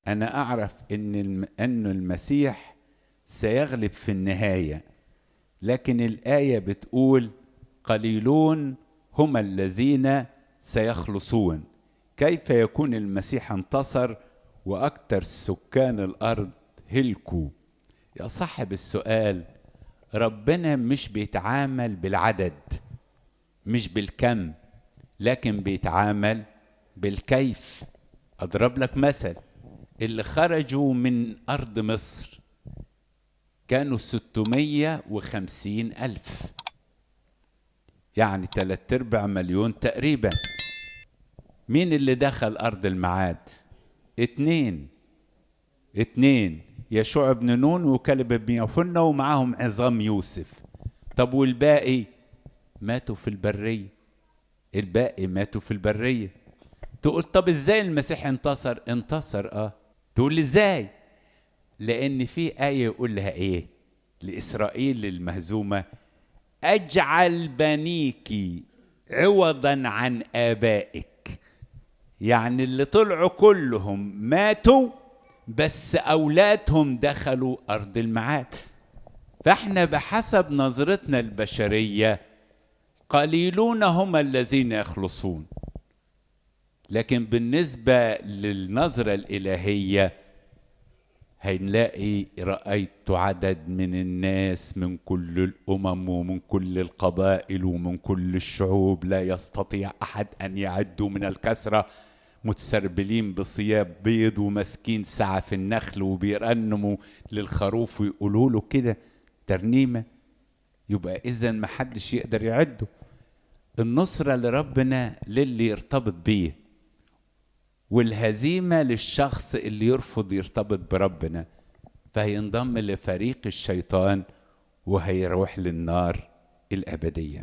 أنا أعرف أن المسيح سيغلب في النهاية، لكن الآية بتقول قليلون هم الذين سيخلصون. كيف يكون المسيح انتصر وأكثر سكان الأرض هلكوا؟ يا صاحب السؤال، ربنا مش بيتعامل بالعدد، مش بالكم، لكن بيتعامل بالكيف. أضرب لك مثل، اللي خرجوا من أرض مصر كانوا 650,000، يعني 3/4 مليون تقريبا. مين اللي دخل أرض الميعاد؟ اتنين، يشوع بن نون وكلب بن يفنة ومعاهم عظام يوسف. طب والباقي ماتوا في البرية، الباقي ماتوا في البرية. تقول طب ازاي المسيح انتصر؟ تقول ازاي؟ لان في آية يقول لها ايه لإسرائيل المهزومة: اجعل بنيك عوضا عن آبائك. يعني اللي طلعوا كلهم ماتوا، بس أولادهم دخلوا أرض الميعاد. فاحنا بحسب نظرتنا البشرية قليلون هم الذين يخلصون، لكن بالنسبة للنظرة الإلهية هنلاقي رأيت عدد من الناس من كل الأمم ومن كل القبائل ومن كل الشعوب لا يستطيع أحد أن يعدوا من الكثرة، متسربلين بثياب بيض وماسكين سعف النخل وبيرنموا للخروف ويقولوا له كده ترنيمة. يبقى إذن ما حدش يقدر يعده. النصرة لربنا للي يرتبط بيه، والهزيمة للشخص اللي يرفض يرتبط بربنا، فهينضم لفريق الشيطان وهيروح للنار الأبدية.